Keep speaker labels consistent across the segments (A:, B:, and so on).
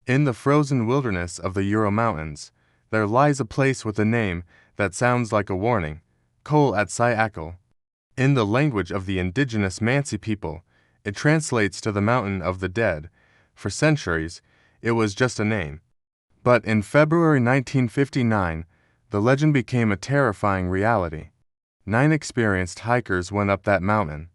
A: In the frozen wilderness of the Ural Mountains, there lies a place with a name that sounds like a warning, Kholat Syakhl. In the language of the indigenous Mansi people, it translates to the mountain of the dead. For centuries, it was just a name. But in February 1959, the legend became a terrifying reality. 9 experienced hikers went up that mountain.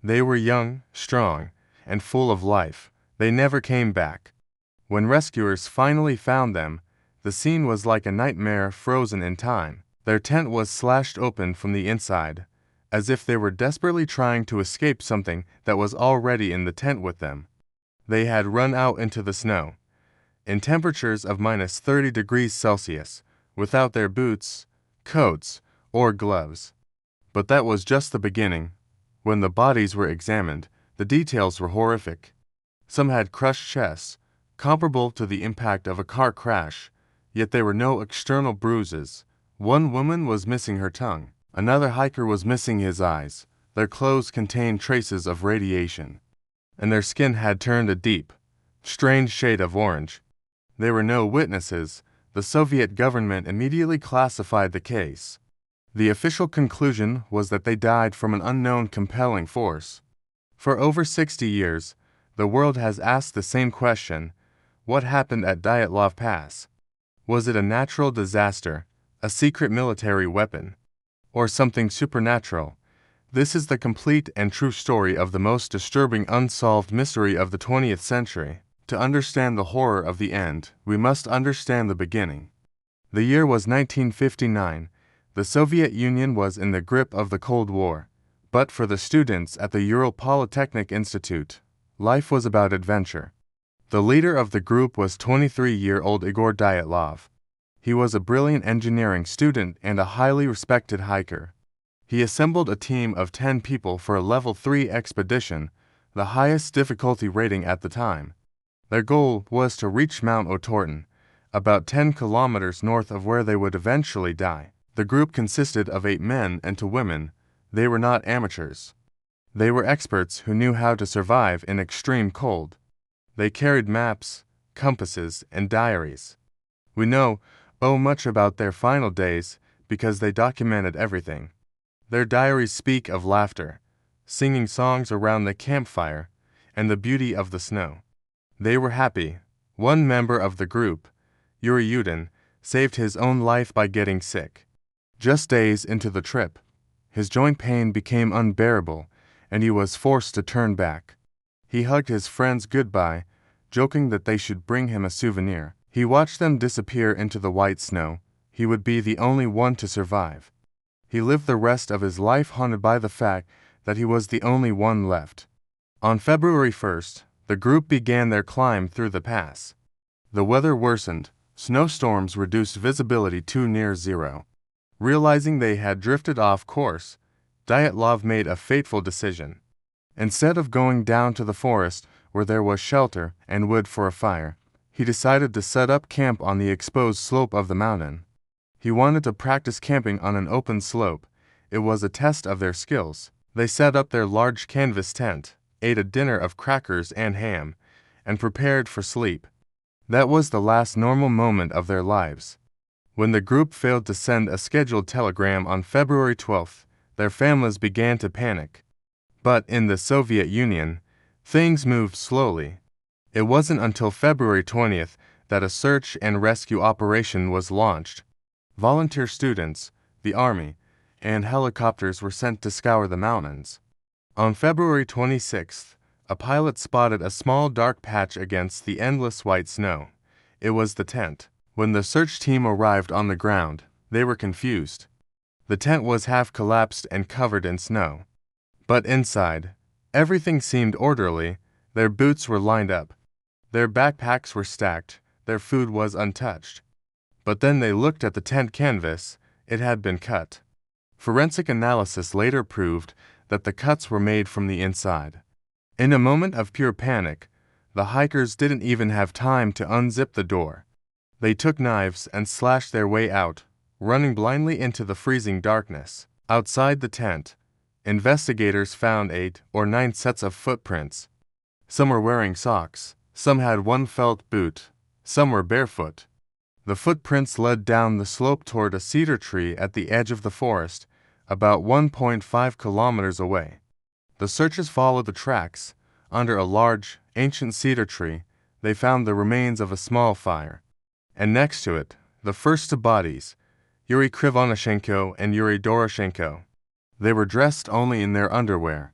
A: They were young, strong, and full of life. They never came back. When rescuers finally found them, the scene was like a nightmare frozen in time. Their tent was slashed open from the inside, as if they were desperately trying to escape something that was already in the tent with them. They had run out into the snow, in temperatures of minus 30 degrees Celsius, without their boots, coats, or gloves. But that was just the beginning. When the bodies were examined, the details were horrific. Some had crushed chests, comparable to the impact of a car crash, yet there were no external bruises. One woman was missing her tongue. Another hiker was missing his eyes. Their clothes contained traces of radiation, and their skin had turned a deep, strange shade of orange. There were no witnesses. The Soviet government immediately classified the case. The official conclusion was that they died from an unknown compelling force. For over 60 years, the world has asked the same question: what happened at Dyatlov Pass? Was it a natural disaster, a secret military weapon, or something supernatural? This is the complete and true story of the most disturbing unsolved mystery of the 20th century. To understand the horror of the end, we must understand the beginning. The year was 1959. The Soviet Union was in the grip of the Cold War. But for the students at the Ural Polytechnic Institute, life was about adventure. The leader of the group was 23-year-old Igor Dyatlov. He was a brilliant engineering student and a highly respected hiker. He assembled a team of 10 people for a Level 3 expedition, the highest difficulty rating at the time. Their goal was to reach Mount Otorten, about 10 kilometers north of where they would eventually die. The group consisted of 8 men and 2 women. They were not amateurs. They were experts who knew how to survive in extreme cold. They carried maps, compasses, and diaries. We know much about their final days because they documented everything. Their diaries speak of laughter, singing songs around the campfire, and the beauty of the snow. They were happy. One member of the group, Yuri, saved his own life by getting sick. Just days into the trip, his joint pain became unbearable, and he was forced to turn back. He hugged his friends goodbye, joking that they should bring him a souvenir. He watched them disappear into the white snow. He would be the only one to survive. He lived the rest of his life haunted by the fact that he was the only one left. On February 1st, the group began their climb through the pass. The weather worsened. Snowstorms reduced visibility to near zero. Realizing they had drifted off course, Dyatlov made a fateful decision. Instead of going down to the forest where there was shelter and wood for a fire, he decided to set up camp on the exposed slope of the mountain. He wanted to practice camping on an open slope. It was a test of their skills. They set up their large canvas tent, ate a dinner of crackers and ham, and prepared for sleep. That was the last normal moment of their lives. When the group failed to send a scheduled telegram on February 12th, their families began to panic. But in the Soviet Union, things moved slowly. It wasn't until February 20th that a search and rescue operation was launched. Volunteer students, the army, and helicopters were sent to scour the mountains. On February 26th, a pilot spotted a small dark patch against the endless white snow. It was the tent. When the search team arrived on the ground, they were confused. The tent was half collapsed and covered in snow. But inside, everything seemed orderly. Their boots were lined up. Their backpacks were stacked. Their food was untouched. But then they looked at the tent canvas. It had been cut. Forensic analysis later proved that the cuts were made from the inside. In a moment of pure panic, the hikers didn't even have time to unzip the door. They took knives and slashed their way out, running blindly into the freezing darkness. Outside the tent, investigators found 8 or 9 sets of footprints. Some were wearing socks, some had one felt boot, Some were barefoot. The footprints led down the slope toward a cedar tree at the edge of the forest, about 1.5 kilometers away. The searchers followed the tracks. Under a large, ancient cedar tree, they found the remains of a small fire. And next to it, the first two bodies, Yuri Krivonashenko and Yuri Doroshenko. They were dressed only in their underwear.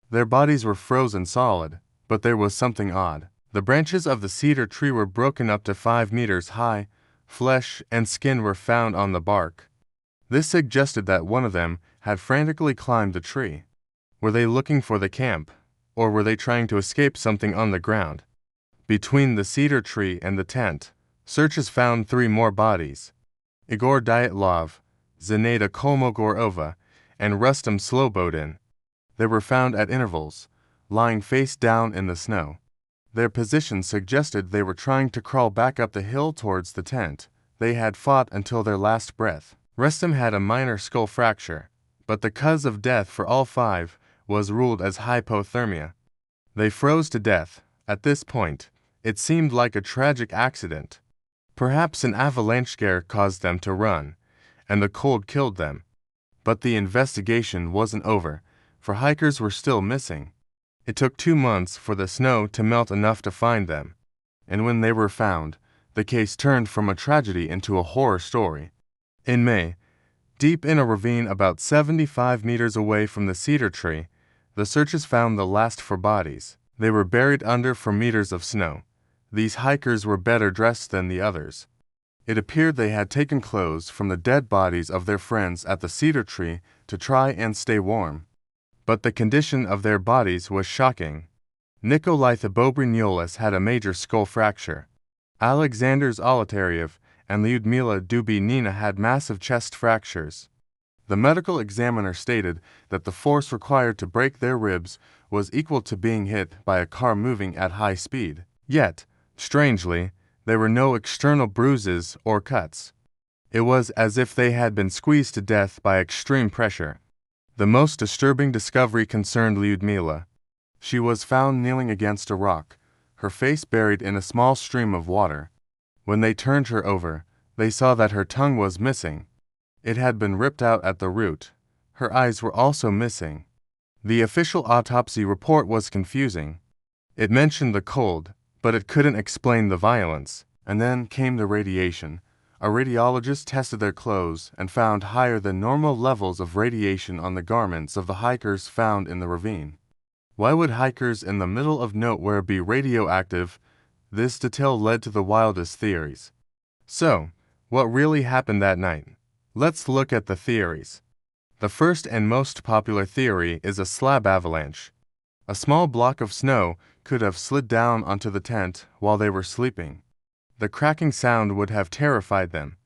A: Their bodies were frozen solid, but there was something odd. The branches of the cedar tree were broken up to 5 meters high. Flesh and skin were found on the bark. This suggested that one of them had frantically climbed the tree. Were they looking for the camp, or were they trying to escape something on the ground? Between the cedar tree and the tent, searchers found 3 more bodies: Igor Dyatlov, Zenaida Kolmogorova, and Rustam Slobodin. They were found at intervals, lying face down in the snow. Their position suggested they were trying to crawl back up the hill towards the tent. They had fought until their last breath. Rustam had a minor skull fracture, but the cause of death for all 5 was ruled as hypothermia. They froze to death. At this point, it seemed like a tragic accident. Perhaps an avalanche scare caused them to run, and the cold killed them. But the investigation wasn't over, for hikers were still missing. It took 2 months for the snow to melt enough to find them, and when they were found, the case turned from a tragedy into a horror story. In May, deep in a ravine about 75 meters away from the cedar tree, the searchers found the last 4 bodies. They were buried under 4 meters of snow. These hikers were better dressed than the others. It appeared they had taken clothes from the dead bodies of their friends at the cedar tree to try and stay warm. But the condition of their bodies was shocking. Nikolai Thibobrignolis had a major skull fracture. Alexander Zolotaryev and Lyudmila Dubinina had massive chest fractures. The medical examiner stated that the force required to break their ribs was equal to being hit by a car moving at high speed. Yet, strangely, there were no external bruises or cuts. It was as if they had been squeezed to death by extreme pressure. The most disturbing discovery concerned Lyudmila. She was found kneeling against a rock, her face buried in a small stream of water. When they turned her over, they saw that her tongue was missing. It had been ripped out at the root. Her eyes were also missing. The official autopsy report was confusing. It mentioned the cold, but it couldn't explain the violence. And then came the radiation. A radiologist tested their clothes and found higher than normal levels of radiation on the garments of the hikers found in the ravine. Why would hikers in the middle of nowhere be radioactive? This detail led to the wildest theories. So, what really happened that night? Let's look at the theories. The first and most popular theory is a slab avalanche. A small block of snow could have slid down onto the tent while they were sleeping. The cracking sound would have terrified them.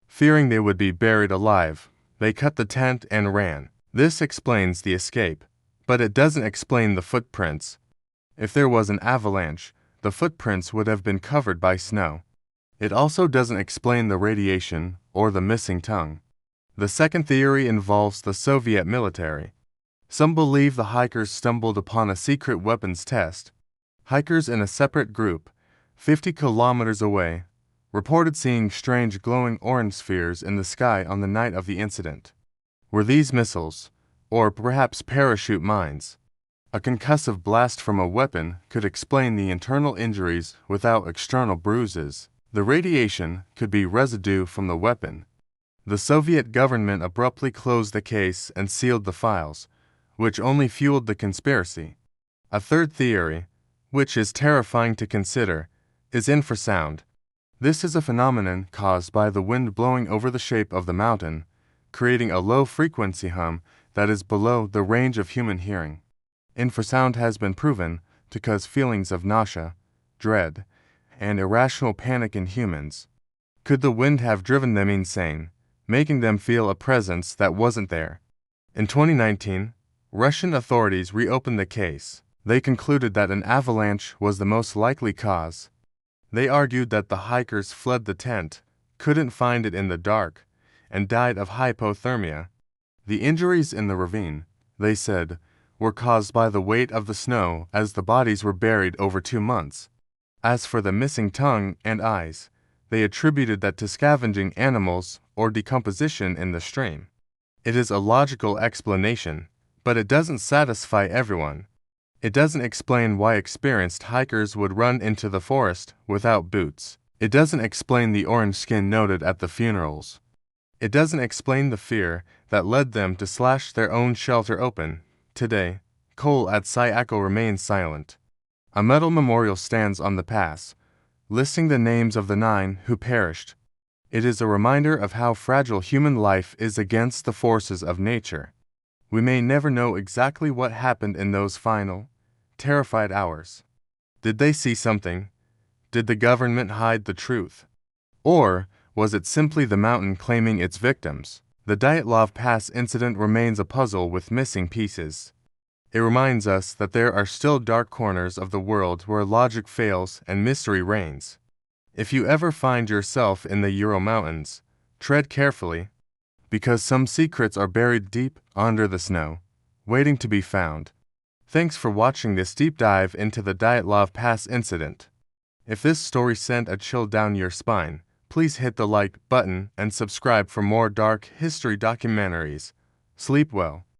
A: Fearing they would be buried alive, they cut the tent and ran. This explains the escape, but it doesn't explain the footprints. If there was an avalanche, the footprints would have been covered by snow. It also doesn't explain the radiation or the missing tongue. The second theory involves the Soviet military. Some believe the hikers stumbled upon a secret weapons test. Hikers in a separate group, 50 kilometers away, reported seeing strange glowing orange spheres in the sky on the night of the incident. Were these missiles, or perhaps parachute mines? A concussive blast from a weapon could explain the internal injuries without external bruises. The radiation could be residue from the weapon. The Soviet government abruptly closed the case and sealed the files, which only fueled the conspiracy. A third theory, which is terrifying to consider, is infrasound. This is a phenomenon caused by the wind blowing over the shape of the mountain, creating a low-frequency hum that is below the range of human hearing. Infrasound has been proven to cause feelings of nausea, dread, and irrational panic in humans. Could the wind have driven them insane, making them feel a presence that wasn't there? In 2019, Russian authorities reopened the case. They concluded that an avalanche was the most likely cause. They argued that the hikers fled the tent, couldn't find it in the dark, and died of hypothermia. The injuries in the ravine, they said, were caused by the weight of the snow as the bodies were buried over 2 months. As for the missing tongue and eyes, they attributed that to scavenging animals or decomposition in the stream. It is a logical explanation, but it doesn't satisfy everyone. It doesn't explain why experienced hikers would run into the forest without boots. It doesn't explain the orange skin noted at the funerals. It doesn't explain the fear that led them to slash their own shelter open. Today, Kholat Syakhl remains silent. A metal memorial stands on the pass, listing the names of the 9 who perished. It is a reminder of how fragile human life is against the forces of nature. We may never know exactly what happened in those final, terrified hours. Did they see something? Did the government hide the truth? Or was it simply the mountain claiming its victims? The Dyatlov Pass incident remains a puzzle with missing pieces. It reminds us that there are still dark corners of the world where logic fails and mystery reigns. If you ever find yourself in the Ural Mountains, tread carefully, because some secrets are buried deep under the snow, waiting to be found. Thanks for watching this deep dive into the Dyatlov Pass incident. If this story sent a chill down your spine, please hit the like button and subscribe for more dark history documentaries. Sleep well.